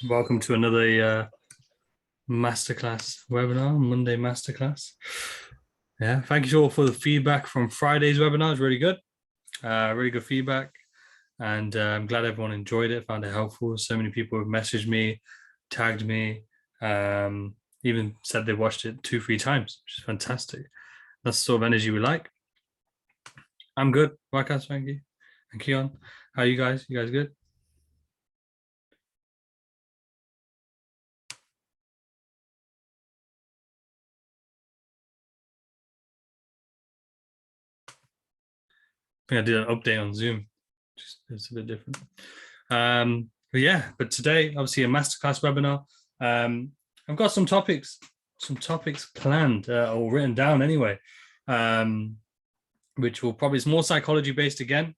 Welcome to another Masterclass webinar, Monday Masterclass. Yeah, thank you all for the feedback from Friday's webinar. It's really good. Really good feedback. And I'm glad everyone enjoyed it, found it helpful. So many people have messaged me, tagged me, even said they watched it 2-3 times, which is fantastic. That's the sort of energy we like. I'm good. Rakas, thank you. And Keon, how are you guys? You guys good? I think I did an update on Zoom. Just it's a bit different. But today, obviously, a masterclass webinar. I've got some topics planned or written down anyway, which will probably, it's more psychology based again.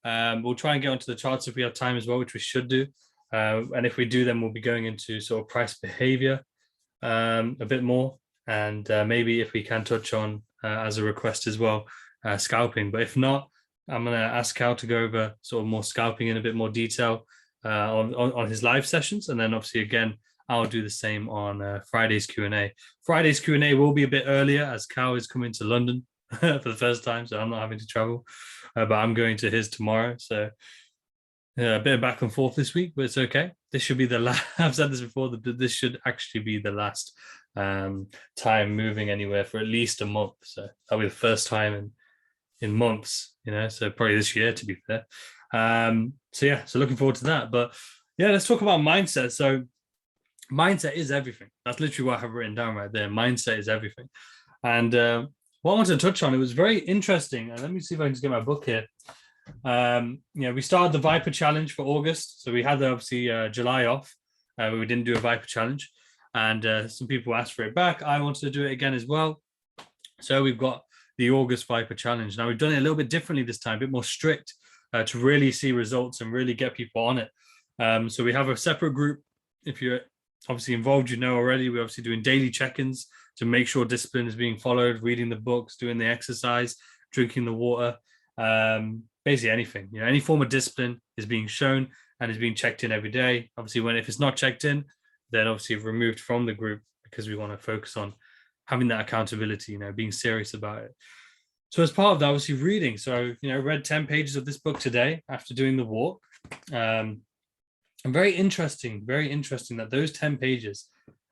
We'll try and get onto the charts if we have time as well, which we should do. And if we do, then we'll be going into sort of price behavior a bit more, and maybe if we can touch on as a request as well, scalping. But if not, I'm going to ask Cal to go over sort of more scalping in a bit more detail on his live sessions. And then obviously, again, I'll do the same on Friday's Q&A. Friday's Q&A will be a bit earlier as Cal is coming to London for the first time, so I'm not having to travel. But I'm going to his tomorrow. So a bit of back and forth this week, but it's okay. This should be the last, I've said this before, this should actually be the last time moving anywhere for at least a month. So that'll be the first time in months, so probably this year, to be fair. So looking forward to that. But yeah, let's talk about mindset. So mindset is everything. That's literally what I have written down right there. Mindset is everything. And what I wanted to touch on, it was very interesting. And let me see if I can just get my book here. We started the Viper Challenge for August. So we had obviously July off. We didn't do a Viper Challenge. And some people asked for it back. I wanted to do it again as well. So we've got the August Viper Challenge. Now we've done it a little bit differently this time, a bit more strict to really see results and really get people on it. So we have a separate group. If you're obviously involved, already, we're obviously doing daily check-ins to make sure discipline is being followed, reading the books, doing the exercise, drinking the water, basically anything, any form of discipline is being shown and is being checked in every day. Obviously, if it's not checked in, then obviously removed from the group because we want to focus on having that accountability, being serious about it. So as part of that, obviously reading. So, read 10 pages of this book today after doing the walk. And very interesting that those 10 pages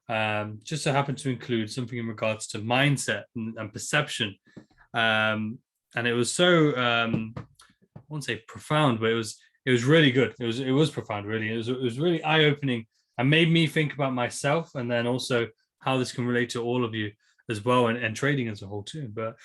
just so happen to include something in regards to mindset and perception. And it was so, I won't say profound, but it was really good. It was profound, really. It was really eye-opening and made me think about myself, and then also how this can relate to all of you as well, and trading as a whole too. But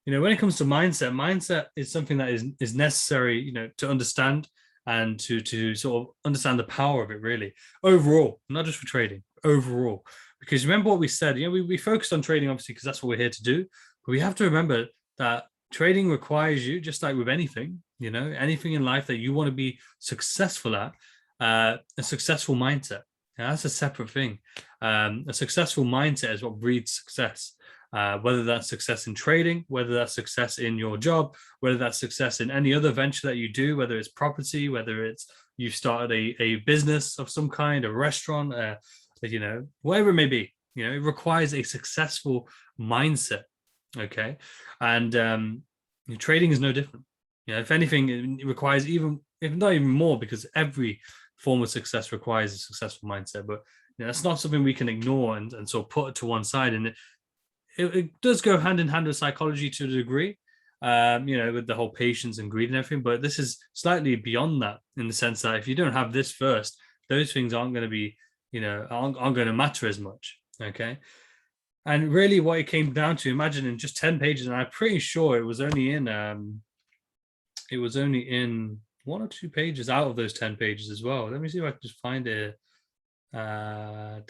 when it comes to mindset is something that is necessary, to understand and to sort of understand the power of it, really, overall, not just for trading, overall. Because remember what we said, we focused on trading obviously because that's what we're here to do, but we have to remember that trading requires you, just like with anything, anything in life that you want to be successful at, a successful mindset. Now, that's a separate thing. A successful mindset is what breeds success, whether that's success in trading, whether that's success in your job, whether that's success in any other venture that you do, whether it's property, whether it's you've started a business of some kind, a restaurant, whatever it may be. It requires a successful mindset. Okay. And trading is no different. If anything, it requires if not even more, because every form of success requires a successful mindset. But that's not something we can ignore and sort of put it to one side. And it does go hand in hand with psychology to a degree, with the whole patience and greed and everything. But this is slightly beyond that, in the sense that if you don't have this first, those things aren't going to be, aren't going to matter as much. Okay. And really what it came down to, imagine in just 10 pages, and I'm pretty sure it was only in 1 or 2 pages out of those 10 pages as well. Let me see if I can just find it. I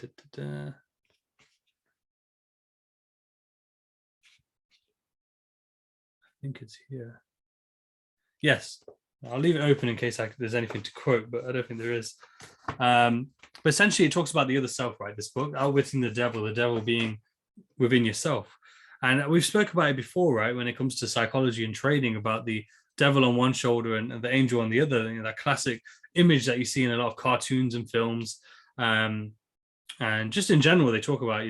think it's here. Yes, I'll leave it open in case there's anything to quote, but I don't think there is. But essentially, it talks about the other self, right? This book, Outwitting the devil being within yourself. And we've spoke about it before, right? When it comes to psychology and trading, about the devil on one shoulder and the angel on the other, that classic image that you see in a lot of cartoons and films. And just in general, they talk about,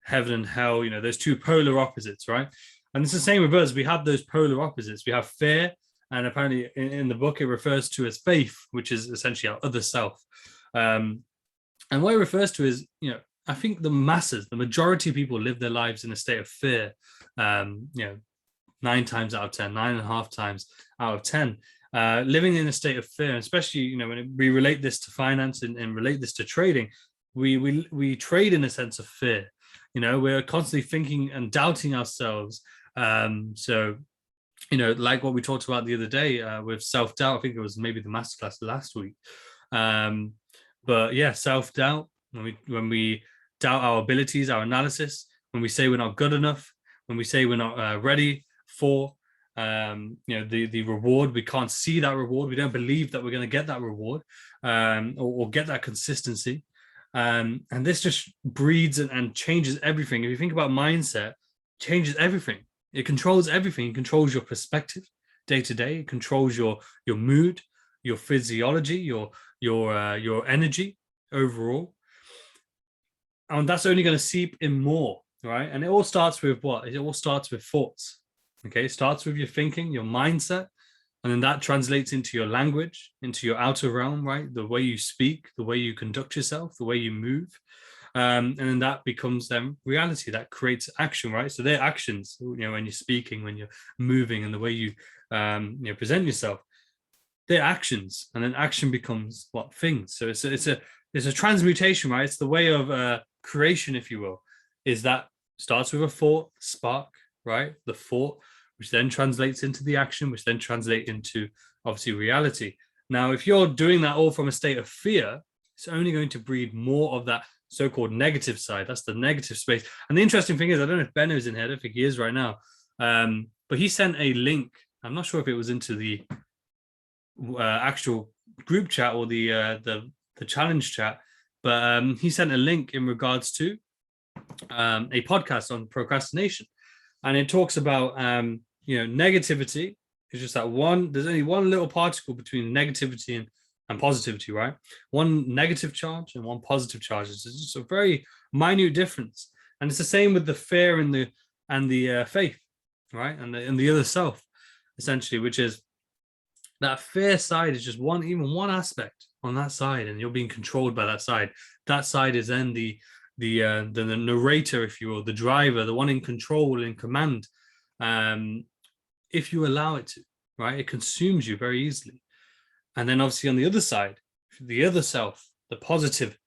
heaven and hell, those two polar opposites, right? And it's the same with us. We have those polar opposites. We have fear, and apparently in the book it refers to as faith, which is essentially our other self. And what it refers to is, I think the majority of people live their lives in a state of fear. 9 times out of 10, 9.5 times out of 10, living in a state of fear, especially, when we relate this to finance and relate this to trading, we trade in a sense of fear. We're constantly thinking and doubting ourselves. So, like what we talked about the other day with self-doubt, I think it was maybe the masterclass last week. But yeah, self-doubt, when we doubt our abilities, our analysis, when we say we're not good enough, when we say we're not ready for the reward, we can't see that reward, we don't believe that we're going to get that reward, or get that consistency. And this just breeds and changes everything. If you think about mindset, changes everything. It controls everything. It controls your perspective day to day. It controls your mood, your physiology, your energy overall. And that's only going to seep in more, right? And it all starts with what? It all starts with thoughts. Okay, it starts with your thinking, your mindset, and then that translates into your language, into your outer realm, right? The way you speak, the way you conduct yourself, the way you move. And then that becomes then reality. That creates action, right? So they're actions, when you're speaking, when you're moving, and the way you present yourself. They're actions, and then action becomes what? Things. So it's a transmutation, right? It's the way of creation, if you will. Is that starts with a thought, spark, right? The thought, which then translates into the action, which then translates into obviously reality. Now, if you're doing that all from a state of fear, it's only going to breed more of that so-called negative side. That's the negative space. And the interesting thing is, I don't know if Benno's in here. I don't think he is right now. But he sent a link. I'm not sure if it was into the actual group chat or the challenge chat, but he sent a link in regards to a podcast on procrastination. And it talks about, negativity is just that one, there's only one little particle between negativity and positivity, right? One negative charge and one positive charge. It's just a very minute difference. And it's the same with the fear and the faith, right? And the other self, essentially, which is that fear side is just even one aspect on that side, and you're being controlled by that side. That side is then the narrator, if you will, the driver, the one in control, in command. If you allow it to, right? It consumes you very easily. And then obviously on the other side, the other self, the positive,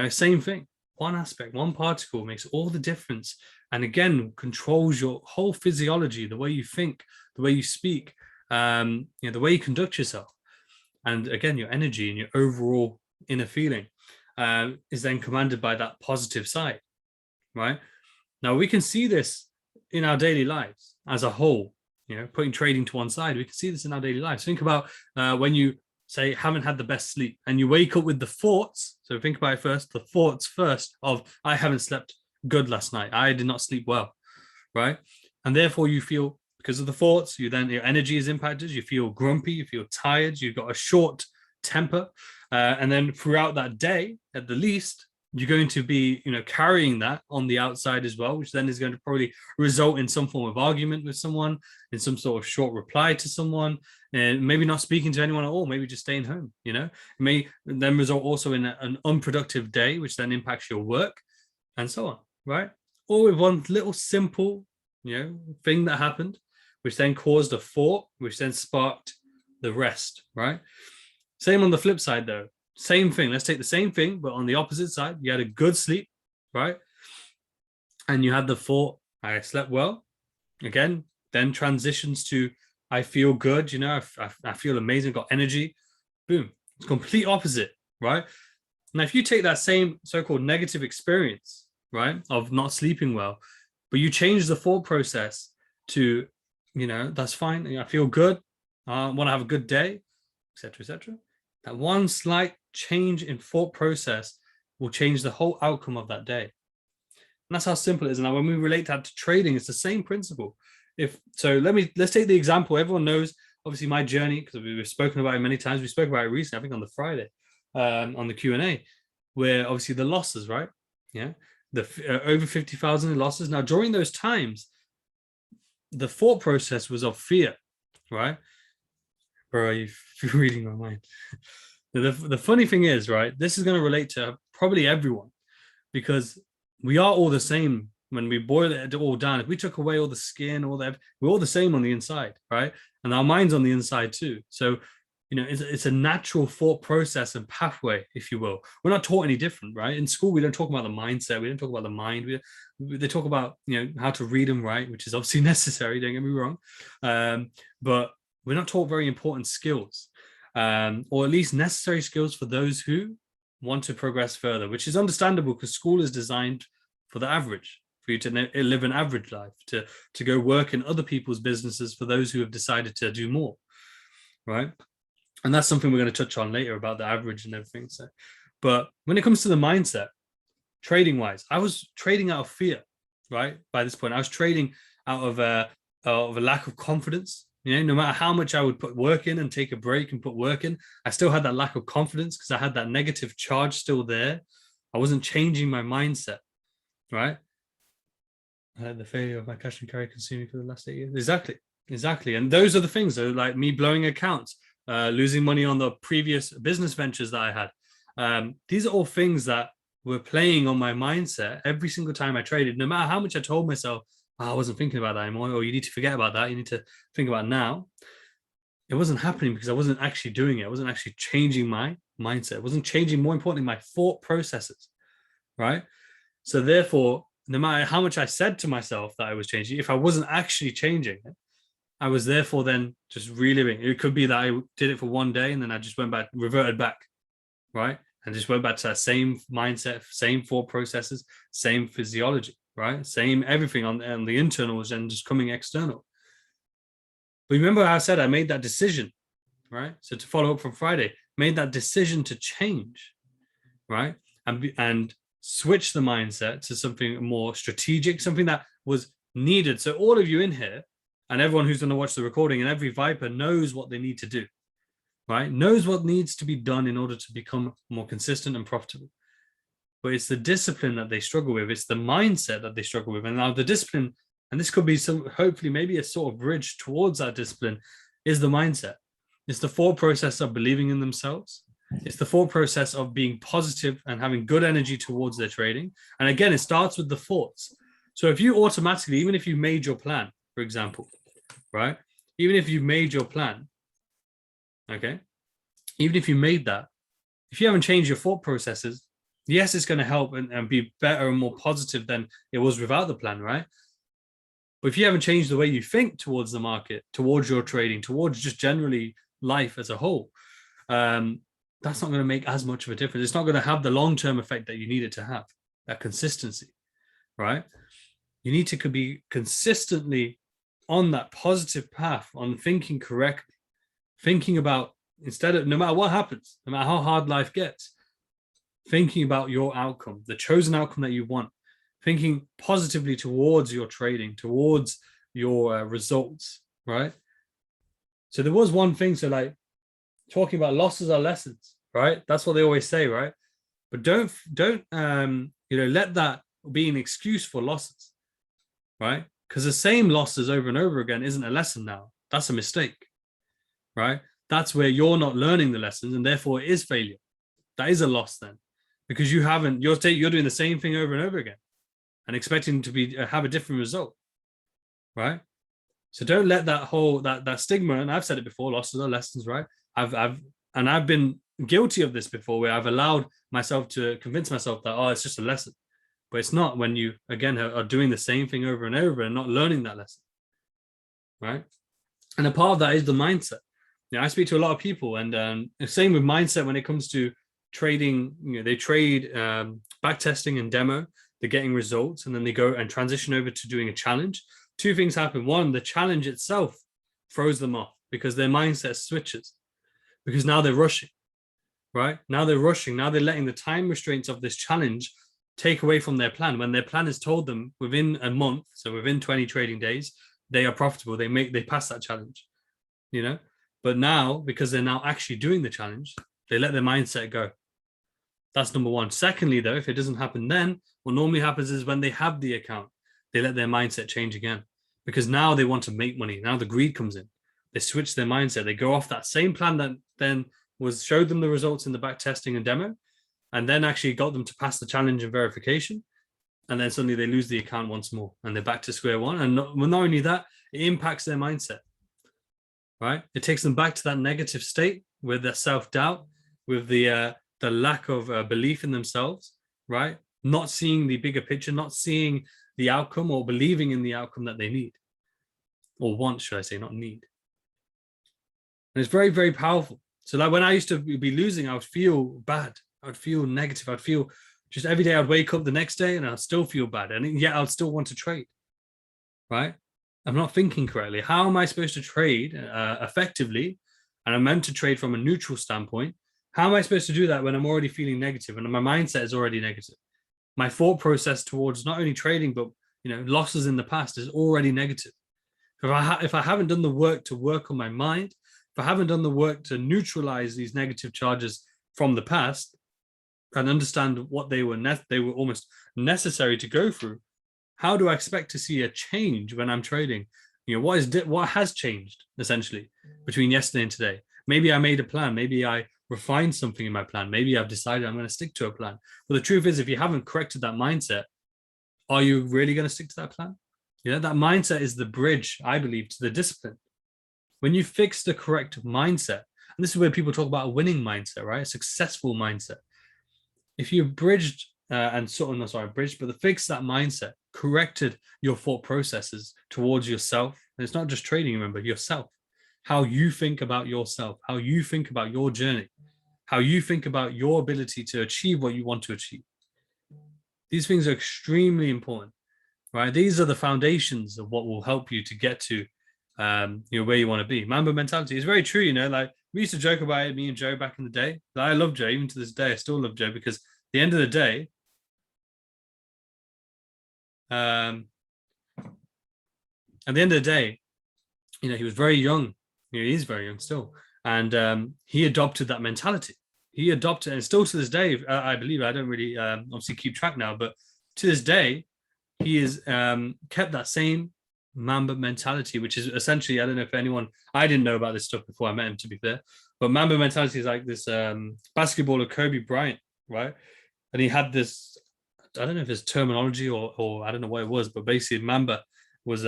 same thing. One aspect, one particle makes all the difference. And again, controls your whole physiology, the way you think, the way you speak, the way you conduct yourself. And again, your energy and your overall inner feeling is then commanded by that positive side, right? Now, we can see this in our daily lives as a whole, putting trading to one side. We can see this in our daily lives. Think about when you, say, haven't had the best sleep and you wake up with the thoughts. So think about it first, the thoughts first of, I haven't slept good last night. I did not sleep well, right? And therefore you feel, because of the thoughts, your energy is impacted. You feel grumpy, you feel tired, you've got a short temper. And then throughout that day, at the least, you're going to be, carrying that on the outside as well, which then is going to probably result in some form of argument with someone, in some sort of short reply to someone, and maybe not speaking to anyone at all, maybe just staying home, It may then result also in an unproductive day, which then impacts your work and so on, right? All with one little simple, thing that happened, which then caused a thought, which then sparked the rest, right? Same on the flip side, though. Same thing. Let's take the same thing, but on the opposite side, you had a good sleep, right? And you had the thought, I slept well. Again, then transitions to, I feel good, I feel amazing, got energy. Boom. It's complete opposite, right? Now, if you take that same so-called negative experience, right, of not sleeping well, but you change the thought process to, that's fine. I feel good. I want to have a good day, etc., etc. That one slight change in thought process will change the whole outcome of that day. And that's how simple it is. Now, when we relate that to trading, it's the same principle. Let's take the example. Everyone knows, obviously, my journey, because we've spoken about it many times. We spoke about it recently, I think on the Friday, on the Q&A. where obviously the losses, right? Yeah, the over 50,000 losses. Now, during those times, the thought process was of fear, right? Bro, you're reading my mind. The funny thing is, right, this is going to relate to probably everyone, because we are all the same when we boil it all down. If we took away all the skin, all that, we're all the same on the inside, right? And our mind's on the inside too. So, it's a natural thought process and pathway, if you will. We're not taught any different, right? In school, we don't talk about the mindset. We don't talk about the mind. They talk about, how to read and write, which is obviously necessary. Don't get me wrong. But we're not taught very important skills, or at least necessary skills for those who want to progress further, which is understandable because school is designed for the average, for you to live an average life, to go work in other people's businesses for those who have decided to do more, right? And that's something we're going to touch on later about the average and everything. So, but when it comes to the mindset, trading wise, I was trading out of fear, right? By this point, I was trading out of a lack of confidence. No matter how much I would put work in and take a break and put work in, I still had that lack of confidence because I had that negative charge still there. I wasn't changing my mindset, right? I had the failure of my cash and carry consuming for the last 8 years. Exactly. And those are the things. So like me blowing accounts, losing money on the previous business ventures that I had. These are all things that were playing on my mindset every single time I traded, no matter how much I told myself, I wasn't thinking about that anymore, or you need to forget about that. You need to think about now. It wasn't happening because I wasn't actually doing it. I wasn't actually changing my mindset. It wasn't changing, more importantly, my thought processes, right? So therefore, no matter how much I said to myself that I was changing, if I wasn't actually changing it, I was therefore then just reliving. It could be that I did it for one day and then I just went back, reverted back, right? And just went back to that same mindset, same thought processes, same physiology, right? Same everything on the internals and just coming external. But remember how I said I made that decision, right? So to follow up from Friday, made that decision to change, right? And switch the mindset to something more strategic, something that was needed. So all of you in here and everyone who's going to watch the recording and every Viper knows what they need to do, right? Knows what needs to be done in order to become more consistent and profitable. But it's the discipline that they struggle with. It's the mindset that they struggle with. And now the discipline, and this could be some, hopefully maybe a sort of bridge towards that discipline, is the mindset. It's the thought process of believing in themselves. It's the thought process of being positive and having good energy towards their trading. And again, it starts with the thoughts. So if you automatically, even if you made your plan, for example, right? Even if you made your plan, okay? Even if you made that, if you haven't changed your thought processes, yes, it's going to help and be better and more positive than it was without the plan, right? But if you haven't changed the way you think towards the market, towards your trading, towards just generally life as a whole, that's not going to make as much of a difference. It's not going to have the long-term effect that you need it to have, that consistency, right? You need to be consistently on that positive path, on thinking correctly, thinking about, instead of, no matter what happens, no matter how hard life gets, thinking about your outcome, the chosen outcome that you want, thinking positively towards your trading, towards your results, right? So there was one thing, so like talking about losses are lessons, right? That's what they always say, right? But don't let that be an excuse for losses, right? Because the same losses over and over again isn't a lesson now. That's a mistake, right? That's where you're not learning the lessons and therefore it is failure. That is a loss then, because you're doing the same thing over and over again and expecting to have a different result, right? So don't let that whole that stigma, and I've said it before, losses are lessons, right? I've been guilty of this before, where I've allowed myself to convince myself that, it's just a lesson. But it's not, when you again are doing the same thing over and over and not learning that lesson, right? And a part of that is the mindset. I speak to a lot of people, and the same with mindset when it comes to trading. They trade back testing and demo, they're getting results, and then they go and transition over to doing a challenge. Two things happen. One, the challenge itself throws them off because their mindset switches, because now they're rushing, right? Now they're rushing. Now they're letting the time restraints of this challenge take away from their plan. When their plan has told them within a month, so within 20 trading days, they are profitable. They pass that challenge, But now, because they're now actually doing the challenge, they let their mindset go. That's number one. Secondly, though, if it doesn't happen then, what normally happens is when they have the account, they let their mindset change again, because now they want to make money. Now the greed comes in. They switch their mindset. They go off that same plan that then showed them the results in the back testing and demo, and then actually got them to pass the challenge and verification. And then suddenly they lose the account once more and they're back to square one. And not only that, it impacts their mindset, right? It takes them back to that negative state with their self-doubt, with the lack of belief in themselves, right? Not seeing the bigger picture, not seeing the outcome or believing in the outcome that they need or want, should I say, not need. And it's very, very powerful. So like when I used to be losing, I would feel bad. I would feel negative. I'd feel just every day I'd wake up the next day and I'd still feel bad. And yet I'd still want to trade, right? I'm not thinking correctly. How am I supposed to trade effectively? And I'm meant to trade from a neutral standpoint. How am I supposed to do that when I'm already feeling negative and my mindset is already negative? My thought process towards not only trading, but losses in the past is already negative. If I haven't done the work to work on my mind, if I haven't done the work to neutralize these negative charges from the past and understand what they were almost necessary to go through, how do I expect to see a change when I'm trading? What has changed essentially between yesterday and today? Maybe I made a plan. Maybe I refined something in my plan. Maybe I've decided I'm going to stick to a plan. But the truth is, if you haven't corrected that mindset, are you really going to stick to that plan? That mindset is the bridge, I believe, to the discipline. When you fix the correct mindset, and this is where people talk about a winning mindset, right? A successful mindset. If you bridged but fix that mindset, corrected your thought processes towards yourself, and it's not just trading, remember, yourself, how you think about yourself, how you think about your journey, how you think about your ability to achieve what you want to achieve. These things are extremely important, right? These are the foundations of what will help you to get to where you want to be. Mamba mentality is very true. Like we used to joke about it, me and Joe back in the day. I love Joe, even to this day. I still love Joe because at the end of the day, he was very young. He is very young still, and he adopted that mentality. He adopted, and still to this day, I believe. I don't really obviously keep track now, but to this day, he has kept that same Mamba mentality, which is essentially, I don't know if anyone, I didn't know about this stuff before I met him, to be fair, but Mamba mentality is like this basketballer Kobe Bryant, right? And he had this, I don't know if it's terminology or I don't know what it was, but basically Mamba was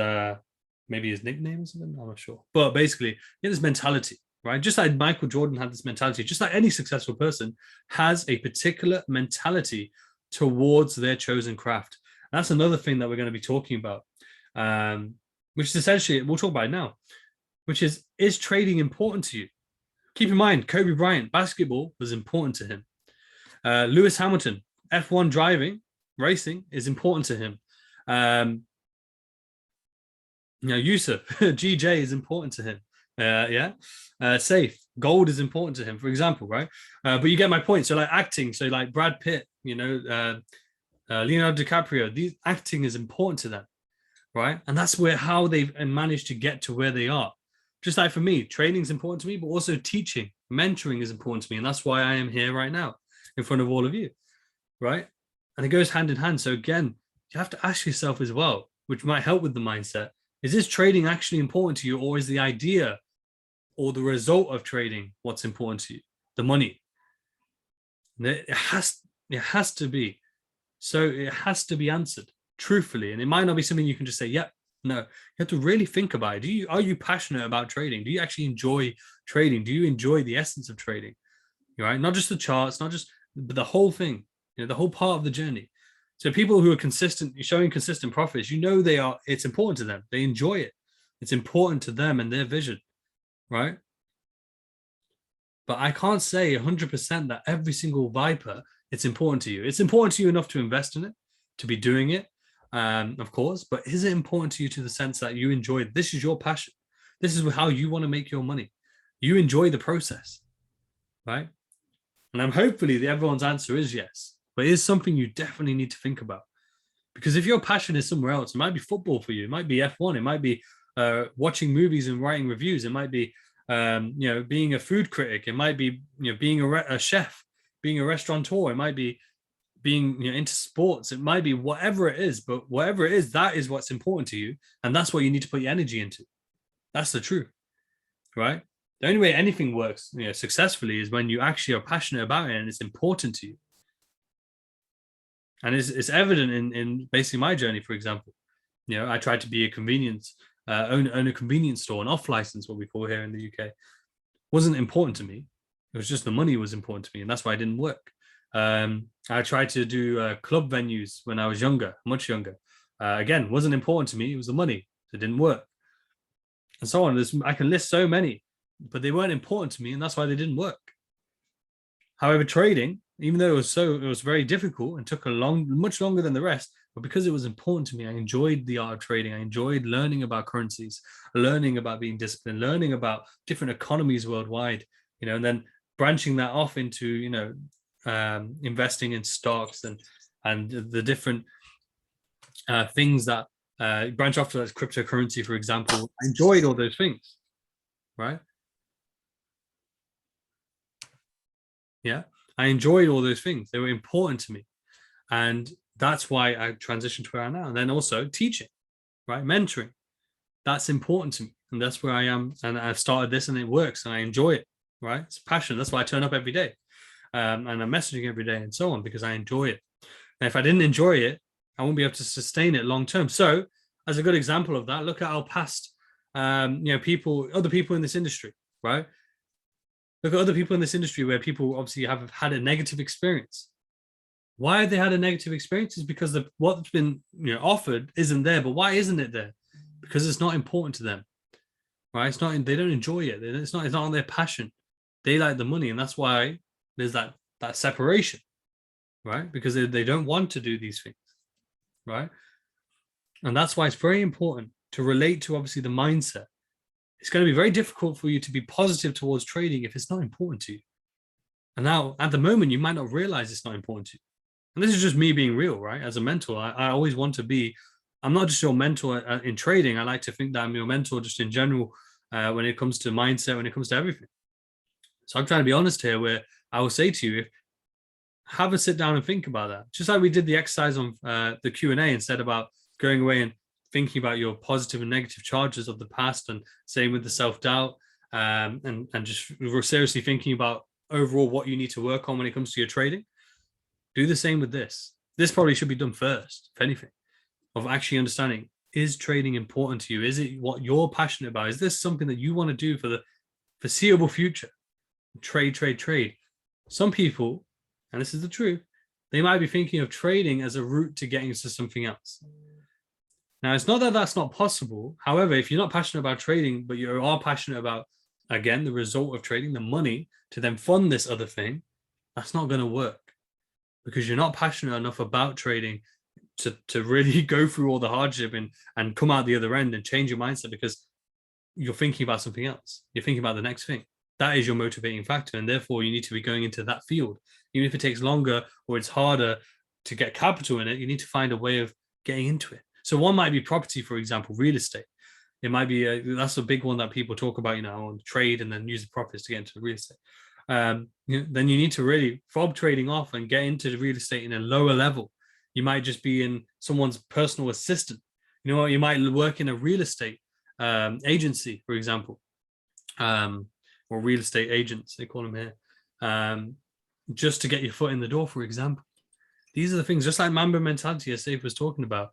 maybe his nickname or something, I'm not sure. But basically, he had this mentality, right? Just like Michael Jordan had this mentality, just like any successful person has a particular mentality towards their chosen craft. And that's another thing that we're going to be talking about, which is essentially, we'll talk about it now, which is trading important to you? Keep in mind, Kobe Bryant, basketball was important to him. Lewis Hamilton, F1 driving, racing is important to him. Yusuf, GJ is important to him. Safe, gold is important to him, for example, right? But you get my point. So like acting, so like Brad Pitt, Leonardo DiCaprio, these acting is important to them, right? And that's how they've managed to get to where they are. Just like for me, training is important to me, but also teaching, mentoring is important to me. And that's why I am here right now in front of all of you, right? And it goes hand in hand. So again, you have to ask yourself as well, which might help with the mindset, is this trading actually important to you, or is the idea or the result of trading what's important to you? The money. It has to be. So it has to be answered truthfully. And it might not be something you can just say, yep. No, you have to really think about it. Are you passionate about trading? Do you actually enjoy trading? Do you enjoy the essence of trading? Right? Not just the charts, but the whole thing, the whole part of the journey. So people who are showing consistent profits, it's important to them. They enjoy it. It's important to them and their vision, right? But I can't say 100% that every single Viper, it's important to you. It's important to you enough to invest in it, to be doing it, of course, but is it important to you to the sense that you enjoy it? This is your passion. This is how you want to make your money. You enjoy the process, right? And I'm hopefully everyone's answer is yes, but it is something you definitely need to think about. Because if your passion is somewhere else, it might be football for you, it might be F1, it might be watching movies and writing reviews, it might be being a food critic, it might be being a chef, being a restaurateur. It might be being into sports. It might be whatever it is, but whatever it is, that is what's important to you. And that's what you need to put your energy into. That's the truth, right? The only way anything works successfully is when you actually are passionate about it and it's important to you. And it's evident in basically my journey, for example. I tried to be a convenience, own a convenience store, an off license, what we call here in the UK. Wasn't important to me. It was just the money was important to me. And that's why it didn't work. I tried to do club venues when I was younger, much younger. Again, wasn't important to me. It was the money. It didn't work. And so on. I can list so many, but they weren't important to me. And that's why they didn't work. However, trading, even though it was very difficult and took much longer than the rest, but because it was important to me, I enjoyed the art of trading. I enjoyed learning about currencies, learning about being disciplined, learning about different economies worldwide, and then branching that off into, investing in stocks and the different things that branch off to as cryptocurrency, for example. I enjoyed all those things, right? Yeah, I enjoyed all those things. They were important to me. And that's why I transitioned to where I am now. And then also teaching, right? Mentoring. That's important to me. And that's where I am. And I've started this and it works and I enjoy it, right? It's passion. That's why I turn up every day. And I'm messaging every day and so on because I enjoy it. And if I didn't enjoy it, I won't be able to sustain it long term. So as a good example of that, look at our past, other people in this industry, right? Look at other people in this industry where people obviously have had a negative experience. Why have they had a negative experience? Is because what's been offered isn't there. But why isn't it there? Because it's not important to them, right? It's not. They don't enjoy it. It's not on their passion. They like the money, and that's why there's that separation, right? Because they don't want to do these things, right? And that's why it's very important to relate to obviously the mindset. It's going to be very difficult for you to be positive towards trading if it's not important to you. And now, at the moment, you might not realize it's not important to you. And this is just me being real, right? As a mentor, I always want to be, I'm not just your mentor in trading. I like to think that I'm your mentor just in general when it comes to mindset, when it comes to everything. So I'm trying to be honest here where I will say to you, have a sit down and think about that. Just like we did the exercise on the Q&A instead about going away and thinking about your positive and negative charges of the past, and same with the self-doubt, and just seriously thinking about overall what you need to work on when it comes to your trading. Do the same with this. This probably should be done first, if anything, of actually understanding, is trading important to you? Is it what you're passionate about? Is this something that you want to do for the foreseeable future? Trade. Some people, and this is the truth, they might be thinking of trading as a route to getting to something else. Now, it's not that that's not possible. However, if you're not passionate about trading, but you are passionate about, again, the result of trading, the money to then fund this other thing, that's not going to work because you're not passionate enough about trading to really go through all the hardship and come out the other end and change your mindset because you're thinking about something else. You're thinking about the next thing. That is your motivating factor. And therefore, you need to be going into that field. Even if it takes longer or it's harder to get capital in it, you need to find a way of getting into it. So one might be property, for example, real estate. It might be that's a big one that people talk about, on trade and then use the profits to get into real estate. Then you need to really fob trading off and get into the real estate in a lower level. You might just be in someone's personal assistant. You might work in a real estate agency, for example, or real estate agents, they call them here, just to get your foot in the door, for example. These are the things, just like Mamba mentality, as Saif was talking about.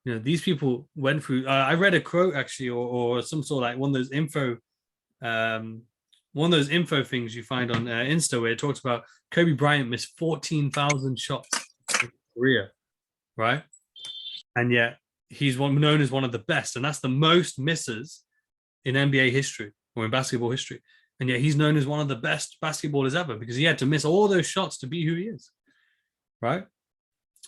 These people went through. I read a quote actually, or some sort of like one of those info things you find on Insta where it talks about Kobe Bryant missed 14,000 shots in his career, right? And yet he's known as one of the best, and that's the most misses in NBA history or in basketball history. And yet he's known as one of the best basketballers ever because he had to miss all those shots to be who he is, right?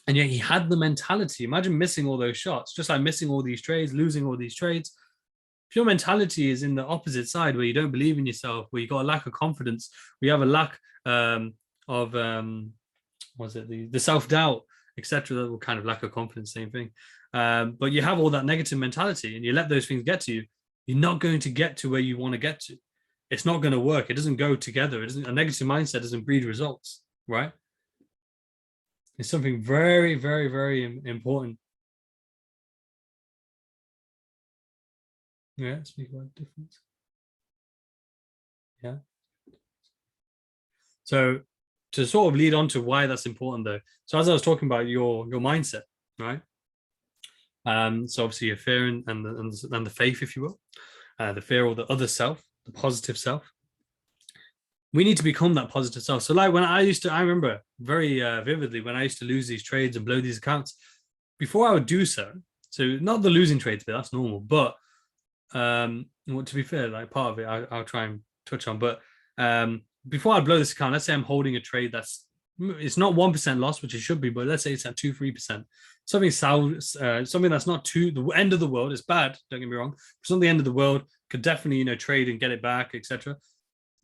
And yet he had the mentality. Imagine missing all those shots, just like missing all these trades, losing all these trades. If your mentality is in the opposite side, where you don't believe in yourself, where you got a lack of confidence, we have a lack of the self-doubt, etc. That will kind of lack of confidence, same thing. But you have all that negative mentality and you let those things get to you, you're not going to get to where you want to get to. It's not going to work. It doesn't go together. A negative mindset doesn't breed results. right? It's something very, very, very important. Yeah, speak about difference. Yeah. So to sort of lead on to why that's important though. So as I was talking about your mindset, right? So obviously your fear and the faith, if you will, the fear or the other self, the positive self. We need to become that positive self. So like when I remember very vividly when I used to lose these trades and blow these accounts, before I would do so, so not the losing trades bit, that's normal, but well, to be fair, like part of it I'll try and touch on, but before I blow this account, let's say I'm holding a trade that's it's not 1% loss, which it should be, but let's say it's at 2-3%. Something that's not the end of the world. It's bad, don't get me wrong. It's not the end of the world. Could definitely trade and get it back, etc.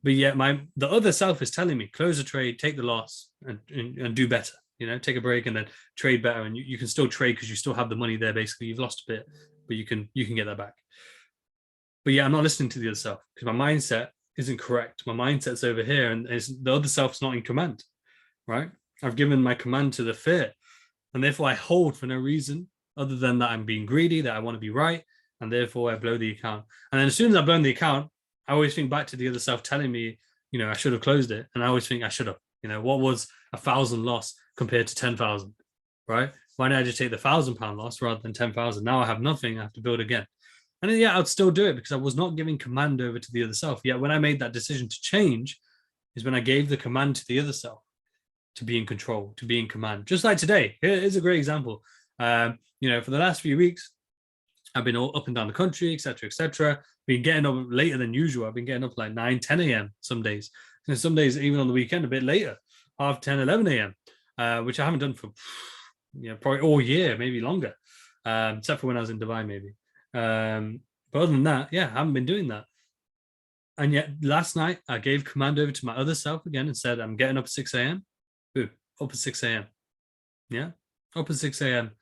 But yet the other self is telling me close the trade, take the loss, and do better. Take a break and then trade better, and you can still trade because you still have the money there. Basically, you've lost a bit, but you can get that back. But yeah, I'm not listening to the other self because my mindset isn't correct. My mindset's over here, and the other self's not in command, right? I've given my command to the fear, and therefore I hold for no reason other than that I'm being greedy, that I want to be right, and therefore I blow the account. And then as soon as I've blown the account, I always think back to the other self telling me, I should have closed it, and I always think I should have. What was 1,000 loss compared to 10,000, right? Why didn't I just take the £1,000 loss rather than 10,000? Now I have nothing. I have to build again. And then, yeah, I'd still do it because I was not giving command over to the other self. Yet when I made that decision to change is when I gave the command to the other self to be in control, to be in command. Just like today. Here's a great example. For the last few weeks, I've been all up and down the country, etc. Been getting up later than usual. I've been getting up like 9, 10 a.m. some days. And some days, even on the weekend, a bit later, 10, 11 a.m., which I haven't done for probably all year, maybe longer, except for when I was in Dubai, maybe. But other than that, yeah, I haven't been doing that. And yet last night I gave command over to my other self again and said, I'm getting up at 6 a.m. Ooh, up at 6 a.m. Yeah, up at 6 a.m.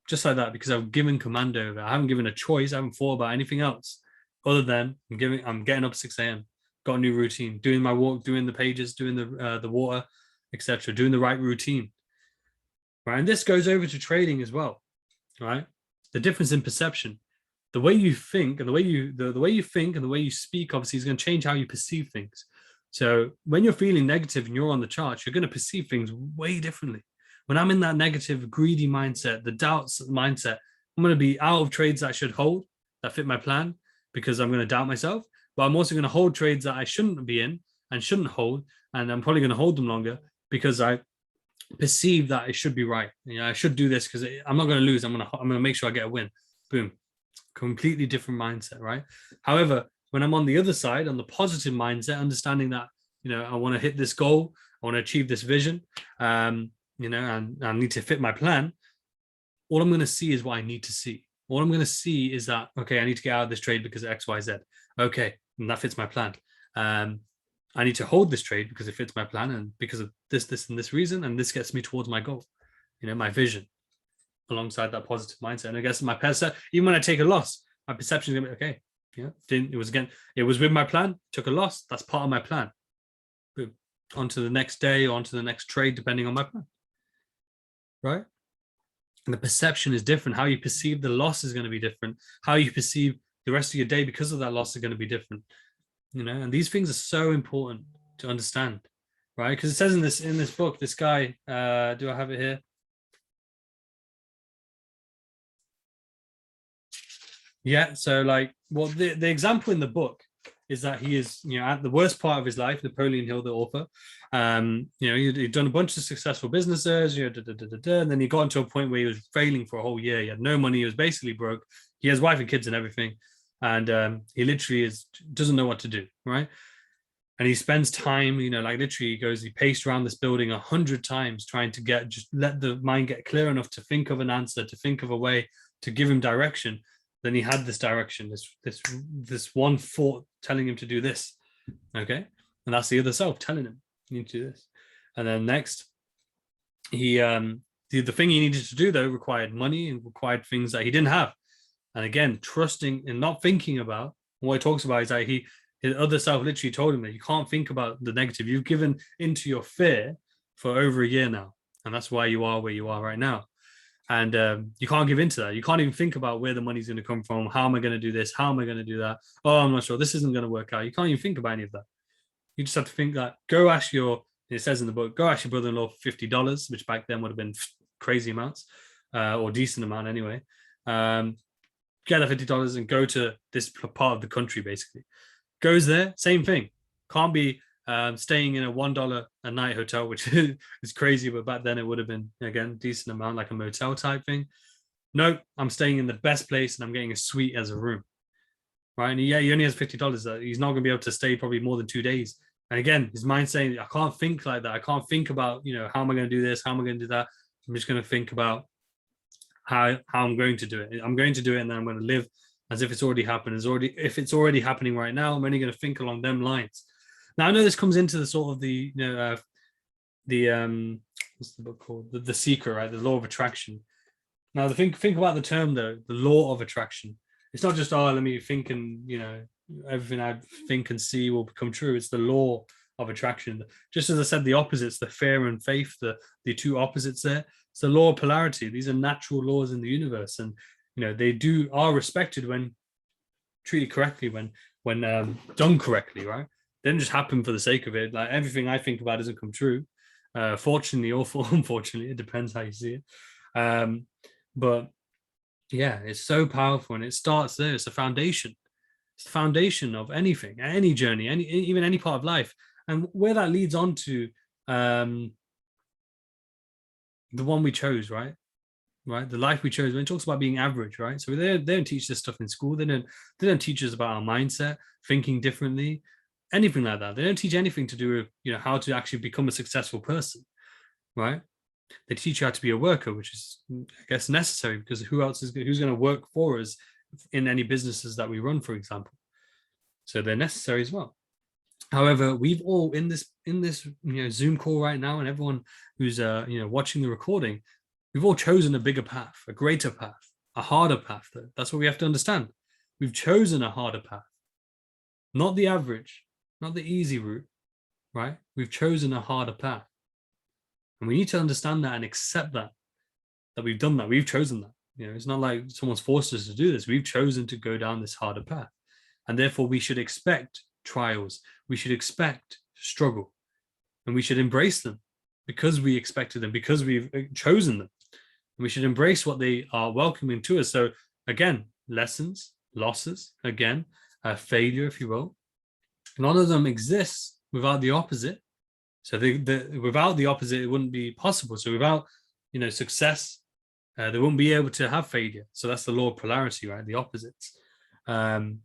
Just like that, because I've given command over. I haven't given a choice. I haven't thought about anything else other than I'm getting up at 6 a.m. Got a new routine, doing my walk, doing the pages, doing the water, etc. Doing the right routine. Right. And this goes over to trading as well. Right. The difference in perception. The way you think and the way you think and the way you speak obviously is going to change how you perceive things. So when you're feeling negative and you're on the charts, you're going to perceive things way differently. When I'm in that negative, greedy mindset, the doubts mindset, I'm going to be out of trades that I should hold that fit my plan because I'm going to doubt myself. But I'm also going to hold trades that I shouldn't be in and shouldn't hold, and I'm probably going to hold them longer because I perceive that it should be right. I should do this because I'm not going to lose. I'm going to make sure I get a win. Boom. Completely different mindset, right? However, when I'm on the other side, on the positive mindset, understanding that I want to hit this goal, I want to achieve this vision, and I need to fit my plan. All I'm going to see is what I need to see. All I'm going to see is that okay, I need to get out of this trade because of X, Y, Z. Okay, and that fits my plan. I need to hold this trade because it fits my plan, and because of this, and this reason, and this gets me towards my goal. My vision. Alongside that positive mindset. And I guess my perception, even when I take a loss, my perception is going to be, okay, it was with my plan, took a loss. That's part of my plan. Boom. On to the next day, on to the next trade, depending on my plan. Right? And the perception is different. How you perceive the loss is going to be different. How you perceive the rest of your day because of that loss is going to be different. And these things are so important to understand. Right? Because it says in this book, this guy, do I have it here? Yeah, so the example in the book is that he is, at the worst part of his life, Napoleon Hill, the author. He'd done a bunch of successful businesses, and then he got into a point where he was failing for a whole year. He had no money, he was basically broke. He has wife and kids and everything, and he literally doesn't know what to do, right? And he spends time, literally he paced around this building 100 times trying to just let the mind get clear enough to think of an answer, to think of a way to give him direction. Then he had this direction, this one thought telling him to do this, okay? And that's the other self telling him, you need to do this. And then next, he the thing he needed to do, though, required money and required things that he didn't have. And again, trusting and not thinking about, what he talks about is that his other self literally told him that you can't think about the negative. You've given into your fear for over a year now, and that's why you are where you are right now. And you can't give into that. You can't even think about where the money's going to come from. How am I going to do this? How am I going to do that? Oh, I'm not sure. This isn't going to work out. You can't even think about any of that. You just have to think that go ask your, it says in the book, go ask your brother-in-law for $50, which back then would have been crazy amounts, or decent amount anyway. Get that $50 and go to this part of the country, basically. Goes there, same thing. Can't be staying in a $1 a night hotel, which is crazy, but back then it would have been, again, decent amount, like a motel type thing. No, I'm staying in the best place and I'm getting a suite as a room, right? And yeah, he only has $50. He's not going to be able to stay probably more than 2 days. And again, his mind saying, I can't think like that. I can't think about, how am I going to do this? How am I going to do that? I'm just going to think about how I'm going to do it. I'm going to do it, and then I'm going to live as if it's already happened. If it's already happening right now, I'm only going to think along them lines. Now, I know this comes into the sort of the what's the book called? The Secret, right? The law of attraction. Now, think about the term though, the law of attraction. It's not just, let me think and, everything I think and see will become true. It's the law of attraction. Just as I said, the opposites, the fear and faith, the two opposites there. It's the law of polarity. These are natural laws in the universe, and they are respected when treated correctly, when done correctly, right? They don't just happen for the sake of it. Like everything I think about doesn't come true, fortunately or unfortunately. It depends how you see it. But yeah, it's so powerful, and it starts there. It's the foundation. It's the foundation of anything, any journey, even any part of life, and where that leads on to the one we chose, right? The life we chose. When it talks about being average, right? So they don't teach this stuff in school. They don't teach us about our mindset, thinking differently, anything like that. They don't teach anything to do with how to actually become a successful person, right? They teach you how to be a worker, which is, I guess, necessary, because who's going to work for us in any businesses that we run, for example? So they're necessary as well. However, we've all in this Zoom call right now, and everyone who's watching the recording, we've all chosen a bigger path, a greater path, a harder path. Though. That's what we have to understand. We've chosen a harder path, not the average, not the easy route, right? We've chosen a harder path. And we need to understand that and accept that we've done that. We've chosen that. It's not like someone's forced us to do this. We've chosen to go down this harder path. And therefore, we should expect trials. We should expect struggle. And we should embrace them because we expected them, because we've chosen them. And we should embrace what they are welcoming to us. So again, lessons, losses, again, failure, if you will. None of them exists without the opposite. So without the opposite, it wouldn't be possible. So without, success, they wouldn't be able to have failure. So that's the law of polarity, right? The opposites. But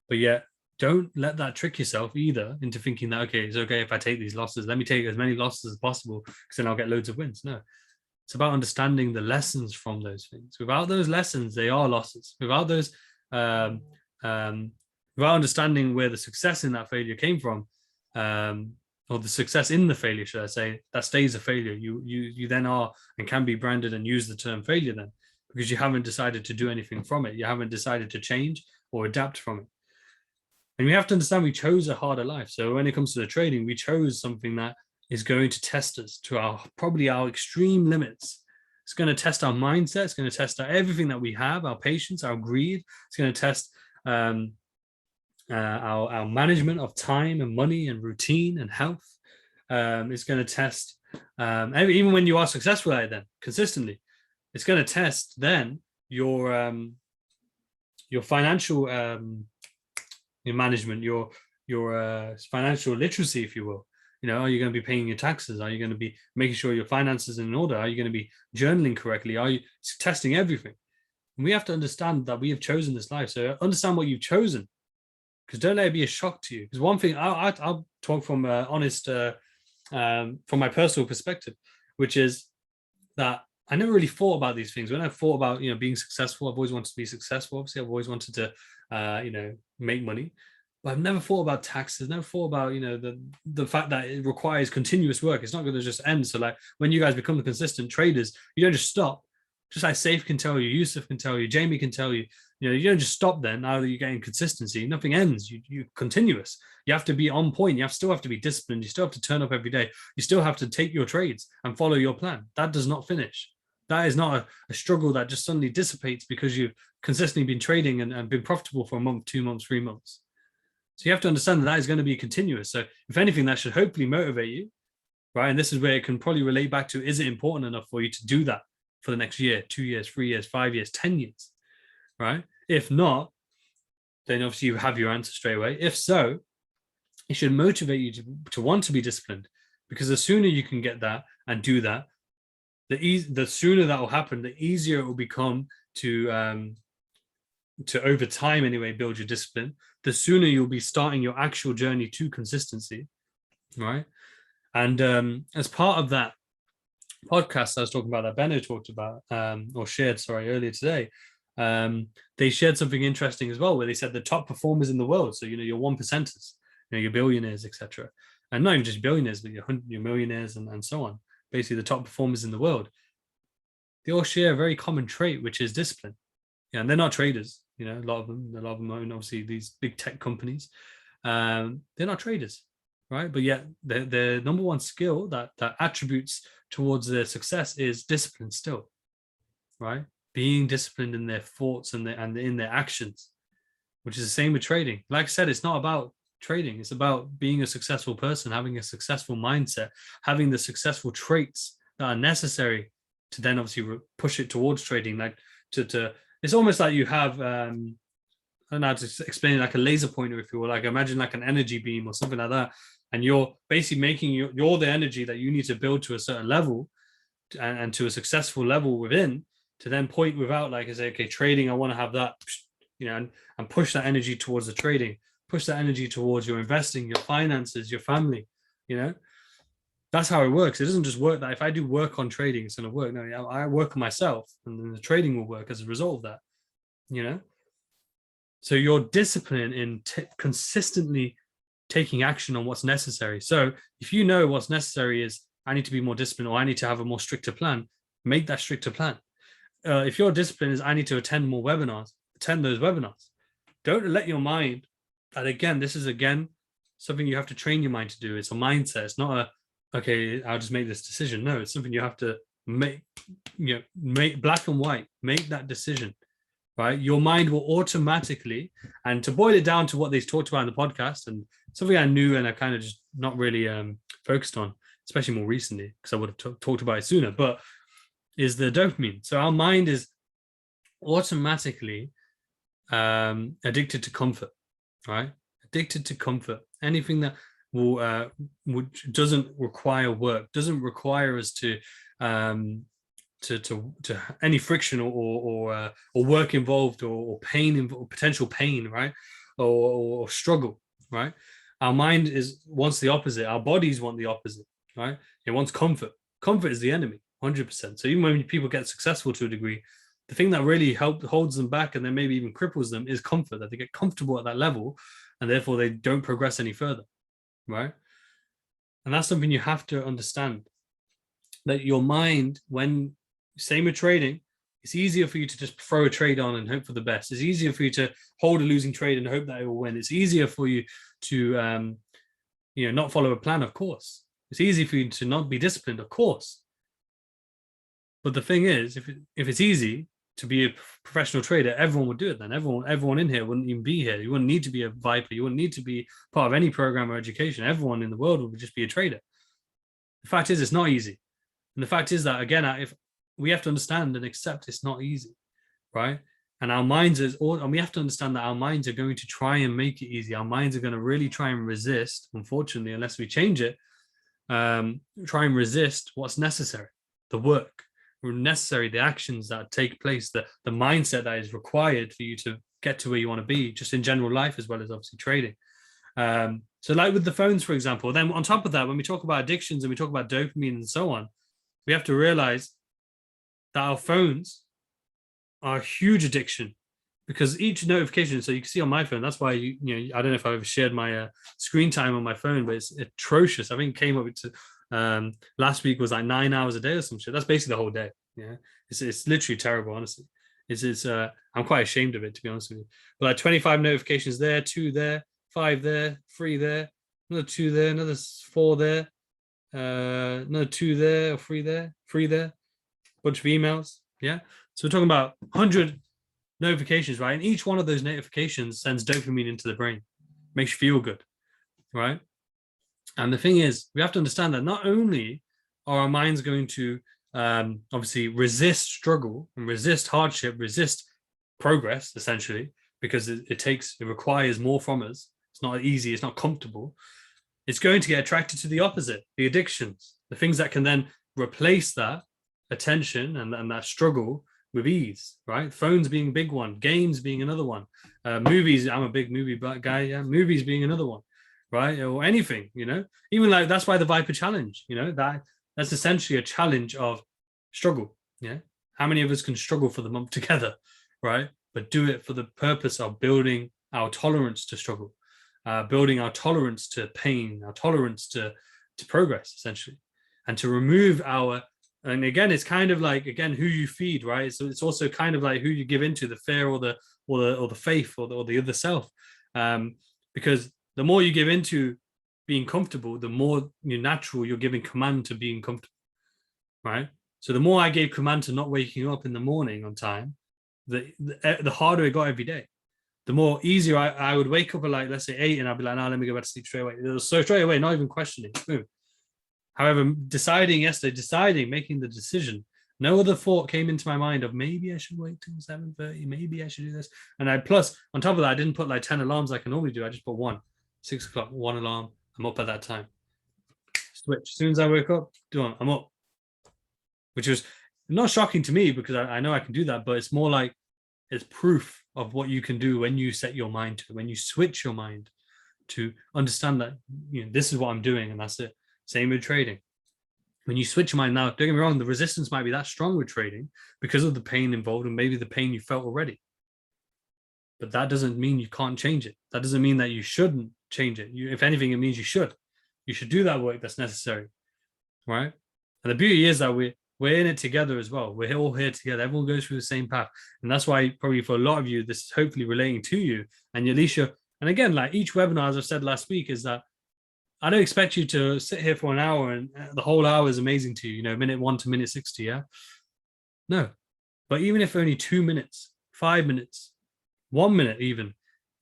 yet, don't let that trick yourself either into thinking that, okay, it's okay if I take these losses. Let me take as many losses as possible, because then I'll get loads of wins. No, it's about understanding the lessons from those things. Without those lessons, they are losses. Without those, without understanding where the success in that failure came from, or the success in the failure, should I say, that stays a failure. You then are and can be branded and use the term failure then, because you haven't decided to do anything from it. You haven't decided to change or adapt from it. And we have to understand we chose a harder life. So when it comes to the trading, we chose something that is going to test us to probably our extreme limits. It's going to test our mindset. It's going to test everything that we have, our patience, our greed. It's going to test our management of time and money and routine and health. It's going to test, even when you are successful at it then, consistently, it's going to test then your financial your management, your financial literacy, if you will. Are you going to be paying your taxes? Are you going to be making sure your finances are in order? Are you going to be journaling correctly? Are you testing everything? And we have to understand that we have chosen this life. So understand what you've chosen, because don't let it be a shock to you. Because one thing, I'll talk from honest, from my personal perspective, which is that I never really thought about these things. When I thought about, being successful, I've always wanted to be successful. Obviously, I've always wanted to, make money. But I've never thought about taxes, never thought about, the fact that it requires continuous work. It's not going to just end. So like when you guys become the consistent traders, you don't just stop. Just like Safe can tell you, Yusuf can tell you, Jamie can tell you, You don't just stop then. Now that you're getting consistency, nothing ends. You're continuous. You have to be on point. You still have to be disciplined. You still have to turn up every day. You still have to take your trades and follow your plan. That does not finish. That is not a struggle that just suddenly dissipates because you've consistently been trading and been profitable for a month, 2 months, 3 months. So you have to understand that is going to be continuous. So if anything, that should hopefully motivate you, right? And this is where it can probably relate back to, is it important enough for you to do that for the next year, 2 years, 3 years, 5 years, 10 years, right? If not, then obviously you have your answer straight away. If so, it should motivate you to want to be disciplined, because the sooner you can get that and do that, the sooner that will happen, the easier it will become to over time anyway build your discipline. The sooner you'll be starting your actual journey to consistency, right? And as part of that podcast I was talking about, that Benno talked about or shared, sorry, earlier today, they shared something interesting as well, where they said the top performers in the world, so your 1%ers, your billionaires, etc., and not even just billionaires, but your millionaires and so on, basically the top performers in the world, they all share a very common trait, which is discipline. And they're not traders. A lot of them own obviously these big tech companies. They're not traders, right? But yet their number one skill that attributes towards their success is discipline still, right? Being disciplined in their thoughts and in their actions, which is the same with trading. Like I said, it's not about trading. It's about being a successful person, having a successful mindset, having the successful traits that are necessary to then obviously push it towards trading. Like to it's almost like you have, I don't know how to explain it, like a laser pointer, if you will. Like imagine like an energy beam or something like that. And you're basically making you're the energy that you need to build to a certain level and to a successful level within, to then point without, like I say, okay, trading, I want to have that, and push that energy towards the trading, push that energy towards your investing, your finances, your family, That's how it works. It doesn't just work that if I do work on trading, it's going to work. No, I work on myself, and then the trading will work as a result of that, So your discipline in consistently taking action on what's necessary. So if you know what's necessary is, I need to be more disciplined, or I need to have a more stricter plan, make that stricter plan. If your discipline is, I need to attend more webinars, attend those webinars. Don't let your mind, and again, this is something you have to train your mind to do. It's a mindset. It's not okay, I'll just make this decision. No, it's something you have to make black and white, make that decision, right? Your mind will automatically, and to boil it down to what they talked about in the podcast, and something I knew and I kind of just not really focused on, especially more recently, because I would have talked about it sooner, but is the dopamine. So our mind is automatically addicted to comfort, right? Addicted to comfort. Anything that which doesn't require work, doesn't require us to any friction or work involved or pain, or potential pain, right? Or struggle, right? Our mind wants the opposite. Our bodies want the opposite, right? It wants comfort. Comfort is the enemy, 100%. So even when people get successful to a degree, the thing that really holds them back and then maybe even cripples them is comfort, that they get comfortable at that level and therefore they don't progress any further, right? And that's something you have to understand, that your mind, when, same with trading, it's easier for you to just throw a trade on and hope for the best. It's easier for you to hold a losing trade and hope that it will win. It's easier for you to not follow a plan, of course. It's easy for you to not be disciplined, of course. But the thing is, if it's easy to be a professional trader, everyone would do it then. Everyone in here wouldn't even be here. You wouldn't need to be a viper. You wouldn't need to be part of any program or education. Everyone in the world would just be a trader. The fact is, it's not easy. And the fact is that, again, if we have to understand and accept it's not easy, right? And our minds and we have to understand that our minds are going to try and make it easy. Our minds are going to really try and resist, unfortunately, unless we change it, try and resist what's necessary, the work necessary, the actions that take place, the mindset that is required for you to get to where you want to be, just in general life, as well as obviously trading. So like with the phones, for example, then on top of that, when we talk about addictions and we talk about dopamine and so on, we have to realize that our phones are a huge addiction, because each notification, so you can see on my phone, that's why I don't know if I've ever shared my screen time on my phone, but it's atrocious. I think it came up to last week was like 9 hours a day or some shit. That's basically the whole day. Yeah, it's literally terrible, honestly. I'm quite ashamed of it, to be honest with you. But like 25 notifications there, 2 there, 5 there, 3 there, another 2 there, another 4 there, another 2 there, or 3 there, 3 there, bunch of emails. Yeah. So we're talking about 100 notifications, right? And each one of those notifications sends dopamine into the brain, makes you feel good, right? And the thing is, we have to understand that not only are our minds going to obviously resist struggle and resist hardship, resist progress, essentially, because it requires more from us. It's not easy, it's not comfortable. It's going to get attracted to the opposite, the addictions, the things that can then replace that attention and that struggle with ease, right? Phones being a big one, games being another one, movies. I'm a big movie guy. Yeah, movies being another one, right? Or anything, even like that's why the Viper Challenge, that's essentially a challenge of struggle. Yeah. How many of us can struggle for the month together, right? But do it for the purpose of building our tolerance to struggle, building our tolerance to pain, our tolerance to progress, essentially, and to remove our. And again, it's kind of like, again, who you feed, right? So it's also kind of like who you give into, the fear or the faith or the other self, because the more you give into being comfortable, the more natural you're giving command to being comfortable, right? So the more I gave command to not waking up in the morning on time, the harder it got every day. The more easier I would wake up at, like, let's say 8, and I'd be like, no, let me go back to sleep straight away. So straight away, not even questioning. Boom. However, making the decision, no other thought came into my mind of maybe I should wait till 7:30, maybe I should do this. And plus, on top of that, I didn't put like 10 alarms like I normally do. I just put 6 o'clock, 1 alarm. I'm up at that time. Switch. As soon as I wake up, I'm up. Which was not shocking to me, because I know I can do that, but it's more like it's proof of what you can do when you set your mind to, when you switch your mind to understand that this is what I'm doing, and that's it. Same with trading. When you switch your mind, now, don't get me wrong, the resistance might be that strong with trading because of the pain involved, and maybe the pain you felt already. But that doesn't mean you can't change it. That doesn't mean that you shouldn't change it. If anything, it means you should. You should do that work that's necessary, right? And the beauty is that we're in it together as well. We're all here together. Everyone goes through the same path. And that's why probably for a lot of you, this is hopefully relating to you. And Alicia, and again, like each webinar, as I said last week, is that I don't expect you to sit here for an hour and the whole hour is amazing to you, minute 1 to minute 60, yeah? No. But even if only 2 minutes, 5 minutes, 1 minute even,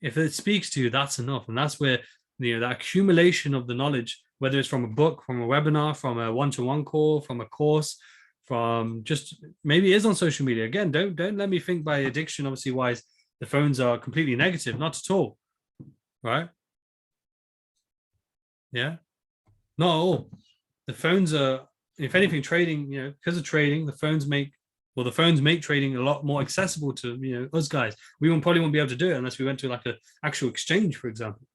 if it speaks to you, that's enough. And that's where, that accumulation of the knowledge, whether it's from a book, from a webinar, from a one-to-one call, from a course, from just maybe it is on social media. Again, don't let me think by addiction, obviously, wise, the phones are completely negative. Not at all, right? Yeah, not at all. The phones are, if anything, trading, because of trading, the phones make trading a lot more accessible to, us guys. We probably won't be able to do it unless we went to like an actual exchange, for example.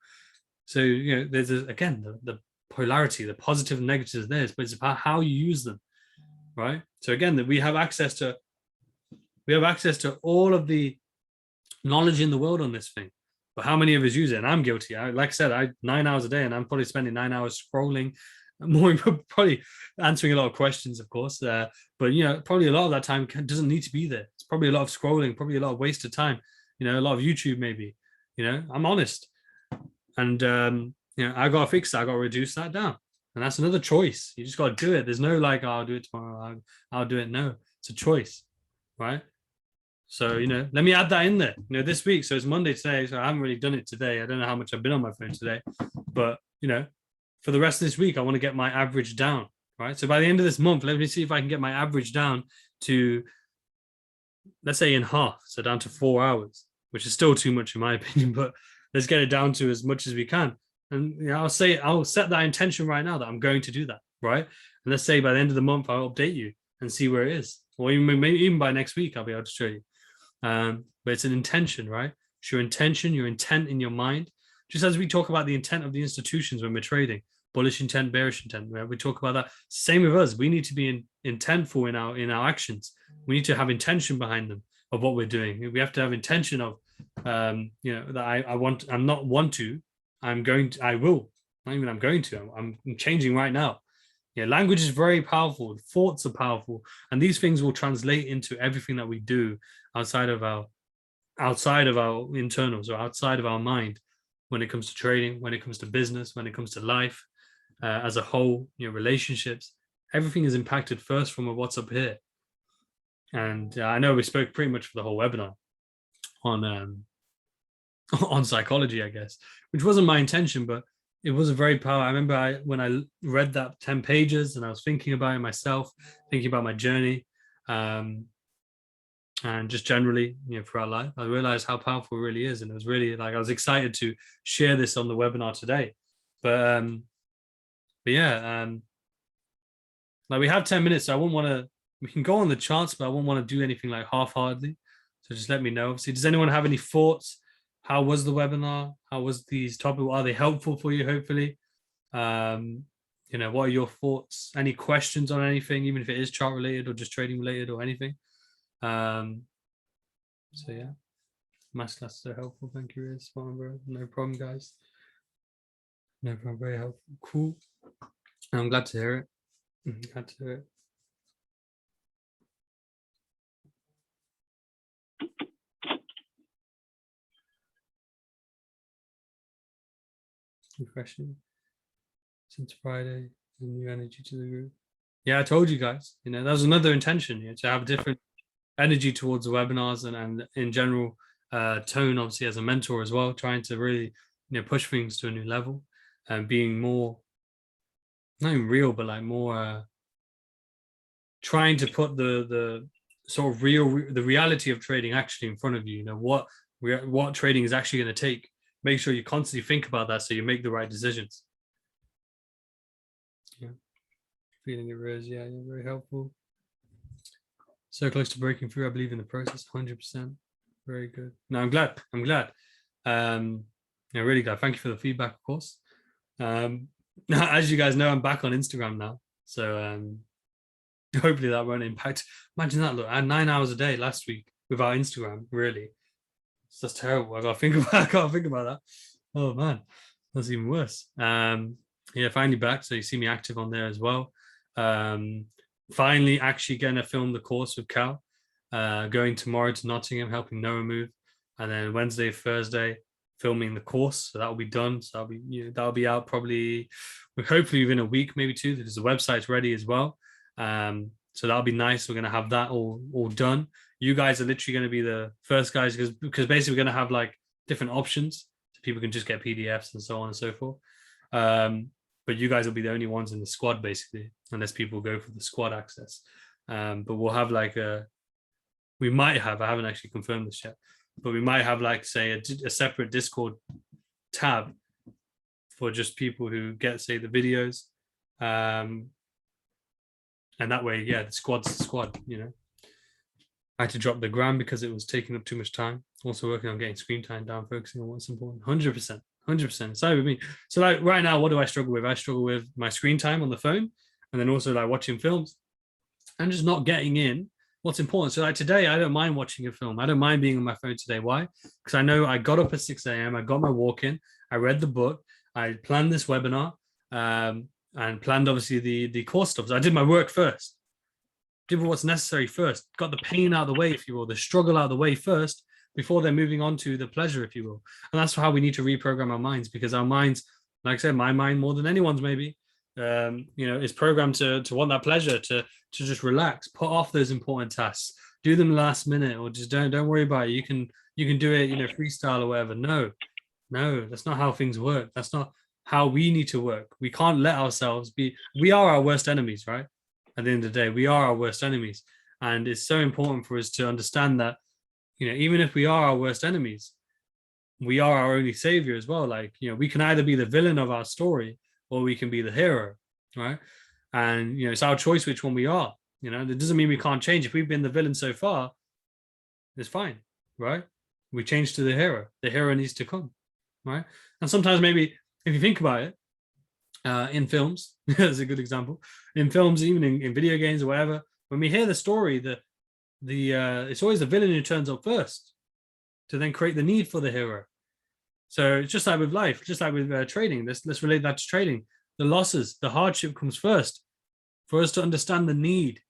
So, there's again, the polarity, the positive and negatives there, but it's about how you use them, right? So again, that we have access to all of the knowledge in the world on this thing. But how many of us use it? And I'm guilty. Like I said, 9 hours a day, and I'm probably spending 9 hours scrolling, more probably answering a lot of questions, of course. But probably a lot of that time doesn't need to be there. It's probably a lot of scrolling, probably a lot of wasted time. A lot of YouTube, maybe. I'm honest, and I got to fix that. I got to reduce that down, and that's another choice. You just got to do it. There's no like, oh, I'll do it tomorrow. I'll do it. No, it's a choice, right? So, let me add that in there, this week. So it's Monday today. So I haven't really done it today. I don't know how much I've been on my phone today, but, for the rest of this week, I want to get my average down, right? So by the end of this month, let me see if I can get my average down to, let's say, in half. So down to 4 hours, which is still too much in my opinion, but let's get it down to as much as we can. And I'll set that intention right now that I'm going to do that, right? And let's say by the end of the month, I'll update you and see where it is. Or even by next week, I'll be able to show you. But it's an intention, right? It's your intention, your intent in your mind. Just as we talk about the intent of the institutions when we're trading, bullish intent, bearish intent, we talk about that. Same with us. We need to be intentful in our actions. We need to have intention behind them of what we're doing. We have to have intention of, that I'm going to. I'm changing right now. Yeah, language is very powerful. Thoughts are powerful, and these things will translate into everything that we do outside of our internals or outside of our mind. When it comes to trading, when it comes to business, when it comes to life as a whole, relationships, everything is impacted first from what's up here. And I know we spoke pretty much for the whole webinar on on psychology, I guess, which wasn't my intention, but it was a very powerful. I remember when I read that 10 pages and I was thinking about it myself, thinking about my journey, and just generally, throughout life, I realized how powerful it really is. And it was really like I was excited to share this on the webinar today. But yeah, like we have 10 minutes, so I wouldn't want to. We can go on the charts, but I wouldn't want to do anything like half-heartedly. So just let me know. Obviously, does anyone have any thoughts? How was the webinar? How was these topics? Are they helpful for you? Hopefully, what are your thoughts? Any questions on anything, even if it is chart related or just trading related or anything? So yeah, masterclass is so helpful. Thank you, Smart, bro. No problem, guys. No problem. Very helpful. Cool. I'm glad to hear it. Glad to hear it. Refreshing. Since Friday, the new energy to the group. Yeah, I told you guys. That was another intention. To have a different energy towards the webinars and in general tone, obviously as a mentor as well, trying to really push things to a new level and being more not even real, but like more trying to put the sort of the reality of trading actually in front of you. What trading is actually going to take. Make sure you constantly think about that so you make the right decisions. Yeah, feeling it, Rose. Yeah, very helpful. So close to breaking through. I believe in the process. 100%. Very good. No, I'm glad. Really glad. Thank you for the feedback, of course. As you guys know, I'm back on Instagram now, so hopefully that won't impact. Imagine that. Look, I had 9 hours a day last week without Instagram. Really, it's just terrible. I gotta think about that. Oh man, that's even worse. Yeah, finally back. So you see me active on there as well. Finally, actually going to film the course with Cal. Going tomorrow to Nottingham, helping Noah move, and then Wednesday, Thursday, filming the course. So that will be done. So that'll be out probably, hopefully within a week, maybe two, because the website's ready as well. So that'll be nice. We're gonna have that all done. You guys are literally going to be the first guys because basically we're going to have like different options, so people can just get PDFs and so on and so forth. But you guys will be the only ones in the squad basically, unless people go for the squad access. But we'll have we might have, I haven't actually confirmed this yet, but we might have say a separate Discord tab for just people who get, say, the videos. And that way, yeah, the squad's the squad, I had to drop the gram because it was taking up too much time. Also working on getting screen time down, focusing on what's important. 100%. Sorry with me. So right now, what do I struggle with? I struggle with my screen time on the phone, and then also watching films and just not getting in what's important. So today, I don't mind watching a film. I don't mind being on my phone today. Why? Because I know I got up at 6 a.m. I got my walk in. I read the book. I planned this webinar and planned obviously the course stuff. So I did my work first. Did what's necessary first. Got the pain out of the way, if you will, the struggle out of the way first before they're moving on to the pleasure, if you will. And that's how we need to reprogram our minds, because our minds, like I said, my mind more than anyone's maybe, is programmed to want that pleasure, to just relax, put off those important tasks, do them last minute, or just don't worry about it. You can do it, freestyle or whatever. No, that's not how things work. That's not how we need to work. We can't let ourselves be. We are our worst enemies, right? At the end of the day, we are our worst enemies, and it's so important for us to understand that, even if we are our worst enemies, we are our only savior as well. We can either be the villain of our story or we can be the hero, right? And it's our choice which one we are. That doesn't mean we can't change. If we've been the villain so far, it's fine, right? We change to the hero. The hero needs to come, right? And sometimes maybe if you think about it, in films, as a good example, in films, even in video games or whatever, when we hear the story, it's always the villain who turns up first to then create the need for the hero. So it's just like with life, just like with trading. Let's relate that to trading. The losses, the hardship comes first for us to understand the need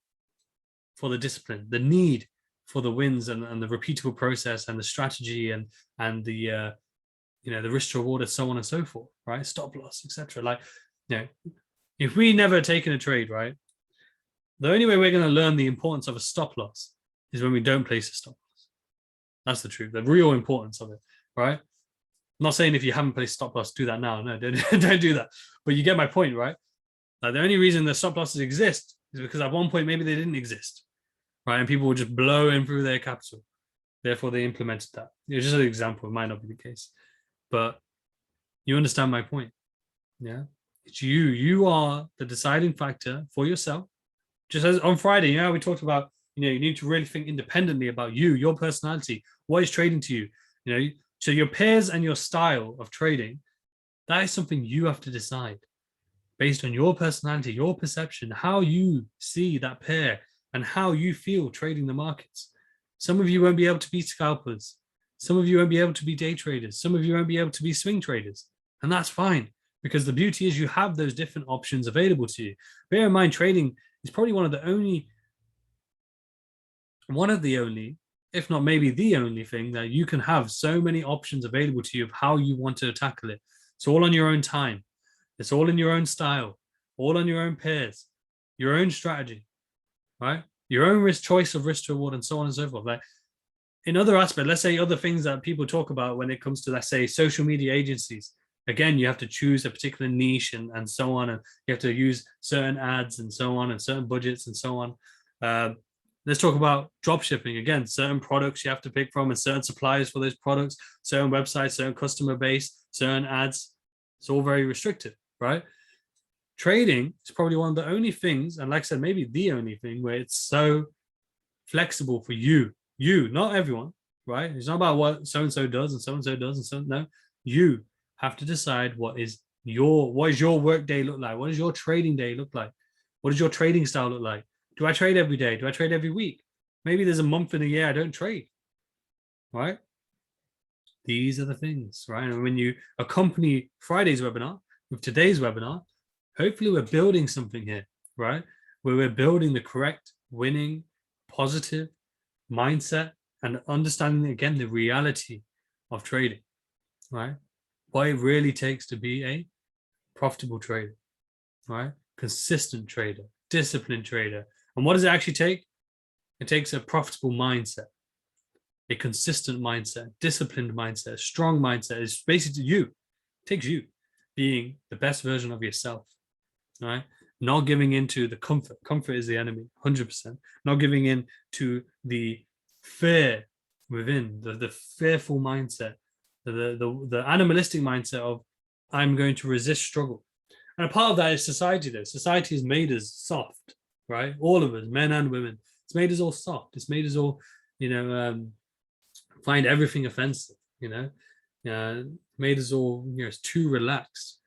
for the discipline, the need for the wins and the repeatable process and the strategy and the the risk to reward and so on and so forth, right? Stop loss, etc. Like, if we never taken a trade, right? The only way we're going to learn the importance of a stop loss is when we don't place a stop loss. That's the truth, the real importance of it, right? I'm not saying if you haven't placed stop loss, do that now. No, don't do that. But you get my point, right? Like, the only reason the stop losses exist is because at one point maybe they didn't exist, right? And people were just blowing through their capital. Therefore, they implemented that. It's just an example. It might not be the case, but you understand my point. Yeah, it's you. You are the deciding factor for yourself. Just as on Friday, we talked about, you need to really think independently about you, your personality, what is trading to you. So your pairs and your style of trading, that is something you have to decide based on your personality, your perception, how you see that pair and how you feel trading the markets. Some of you won't be able to be scalpers. Some of you won't be able to be day traders. Some of you won't be able to be swing traders. And that's fine, because the beauty is you have those different options available to you. Bear in mind, trading is probably one of the only, if not maybe the only thing that you can have so many options available to you of how you want to tackle it. It's all on your own time. It's all in your own style, all on your own pairs, your own strategy, right? Your own choice of risk to reward and so on and so forth. Like, in other aspects, let's say other things that people talk about when it comes to, let's say, social media agencies. Again, you have to choose a particular niche and so on, and you have to use certain ads and so on, and certain budgets and so on. Let's talk about dropshipping. Again, certain products you have to pick from and certain suppliers for those products, certain websites, certain customer base, certain ads. It's all very restricted, right? Trading is probably one of the only things, and like I said, maybe the only thing where it's so flexible for you, not everyone, right? It's not about what so-and-so does and so-and-so does and so, no, you have to decide what is your work day look like? What does your trading day look like? What does your trading style look like? Do I trade every day? Do I trade every week? Maybe there's a month in a year I don't trade, right? These are the things, right? And when you accompany Friday's webinar with today's webinar, hopefully we're building something here, right? Where we're building the correct, winning, positive mindset and understanding, again, the reality of trading, right? What it really takes to be a profitable trader, right? Consistent trader, disciplined trader. And what does it actually take? It takes a profitable mindset, a consistent mindset, disciplined mindset, strong mindset. It's basically you. It takes you being the best version of yourself, right? Not giving into the comfort. Comfort is the enemy, 100%. Not giving in to the fear within, the fearful mindset, the animalistic mindset of I'm going to resist struggle. And a part of that is society, though. Society has made us soft, right? All of us, men and women. It's made us all soft. It's made us all, find everything offensive, made us all, it's too relaxed,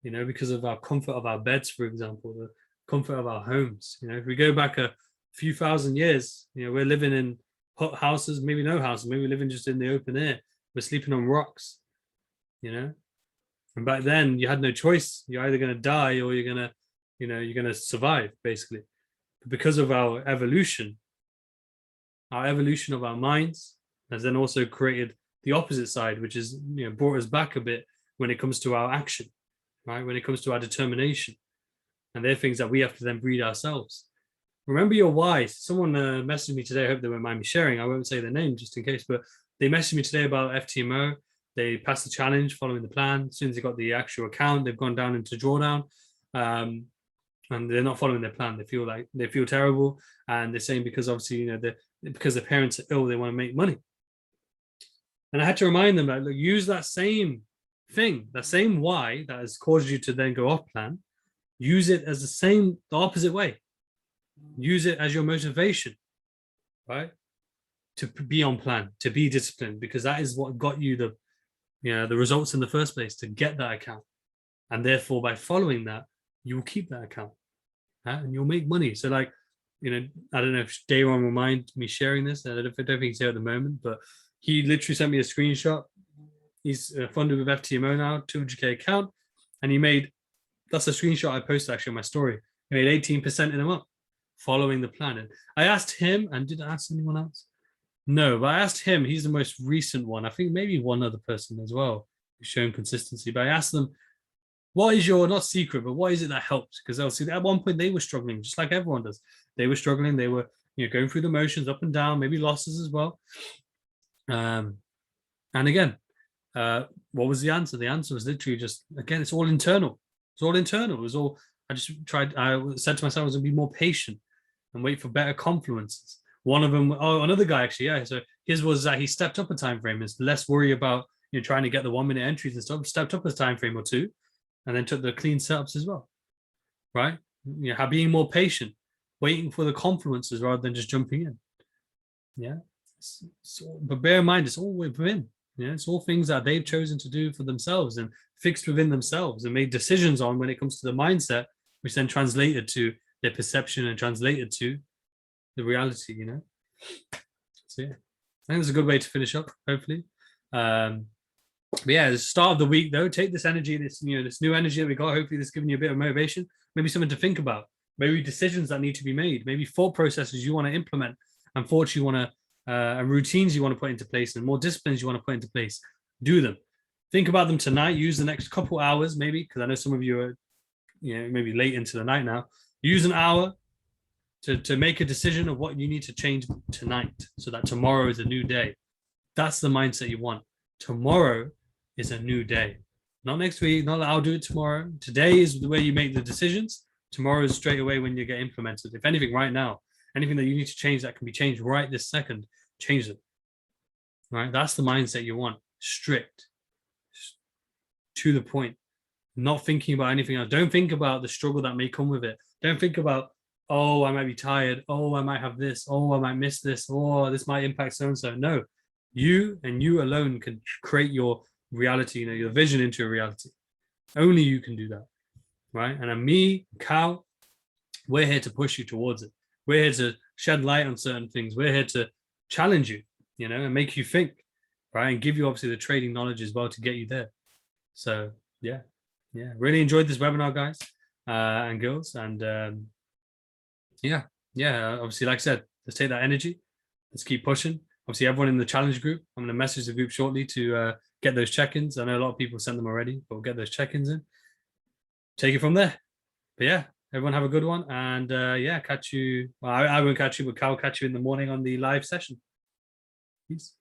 because of our comfort of our beds, for example, the comfort of our homes. If we go back a few thousand years, we're living in hut houses, maybe no houses, maybe living just in the open air. We're sleeping on rocks, And back then you had no choice. You're either going to die or you're going to survive, basically. But because of our evolution of our minds has then also created the opposite side, which is, brought us back a bit when it comes to our action, right? When it comes to our determination. And they're things that we have to then breed ourselves. Remember your why. Someone messaged me today. I hope they won't mind me sharing. I won't say their name just in case, but they messaged me today about FTMO. They passed the challenge following the plan. As soon as they got the actual account, they've gone down into drawdown. And they're not following their plan. They feel terrible. And they're saying because obviously, because their parents are ill, they want to make money. And I had to remind them that, look, use that same thing, that same why that has caused you to then go off plan. Use it as the opposite way. Use it as your motivation, right? To be on plan, to be disciplined, because that is what got you the results in the first place, to get that account. And therefore, by following that, you will keep that account, and you'll make money. So, I don't know if Dayron will mind me sharing this. I don't think he's here at the moment, but he literally sent me a screenshot. He's funded with FTMO now, 200K account, and that's a screenshot I posted actually on my story. He made 18% in a month, following the plan. And I asked him, and did I ask anyone else? No, but I asked him. He's the most recent one. I think maybe one other person as well who's shown consistency. But I asked them, what is your, not secret, but what is it that helped? Because obviously at one point they were struggling, just like everyone does. They were struggling. They were, going through the motions, up and down, maybe losses as well. And again, what was the answer? The answer was literally just, again, it's all internal. It's all internal. It was all, I said to myself, I was going to be more patient and wait for better confluences. One of them, another guy actually, yeah. So his was that he stepped up a time frame. Is less worry about trying to get the 1 minute entries and stuff. Stepped up a time frame or two, and then took the clean setups as well. Right? Being more patient, waiting for the confluences rather than just jumping in. Yeah. But bear in mind, it's all within. It's all things that they've chosen to do for themselves and fixed within themselves and made decisions on when it comes to the mindset, which then translated to their perception and translated to the reality, So yeah, I think it's a good way to finish up, hopefully. But yeah, the start of the week though, take this energy, this new energy that we got. Hopefully, this giving you a bit of motivation, maybe something to think about, maybe decisions that need to be made, maybe thought processes you want to implement, and thoughts you want to, and routines you want to put into place, and more disciplines you want to put into place. Do them. Think about them tonight. Use the next couple hours, maybe, because I know some of you are, maybe late into the night now. Use an hour to make a decision of what you need to change tonight so that tomorrow is a new day. That's the mindset you want. Tomorrow is a new day. Not next week, not that I'll do it tomorrow. Today is the way you make the decisions. Tomorrow is straight away when you get implemented. If anything, right now, anything that you need to change that can be changed right this second, change it. Right? That's the mindset you want. Strict. To the point. Not thinking about anything else. Don't think about the struggle that may come with it. Don't think about, oh, I might be tired. Oh, I might have this. Oh, I might miss this. Oh, this might impact so-and-so. No, you and you alone can create your reality, your vision into a reality. Only you can do that, right? And me, Cal, we're here to push you towards it. We're here to shed light on certain things. We're here to challenge you, and make you think, right? And give you obviously the trading knowledge as well to get you there. So yeah, really enjoyed this webinar, guys and girls. And obviously, like I said, let's take that energy. Let's keep pushing. Obviously, everyone in the challenge group, I'm going to message the group shortly to get those check-ins. I know a lot of people sent them already, but we'll get those check-ins in. Take it from there. But yeah, everyone have a good one. And catch you. Well, I won't catch you, but Cal will catch you in the morning on the live session. Peace.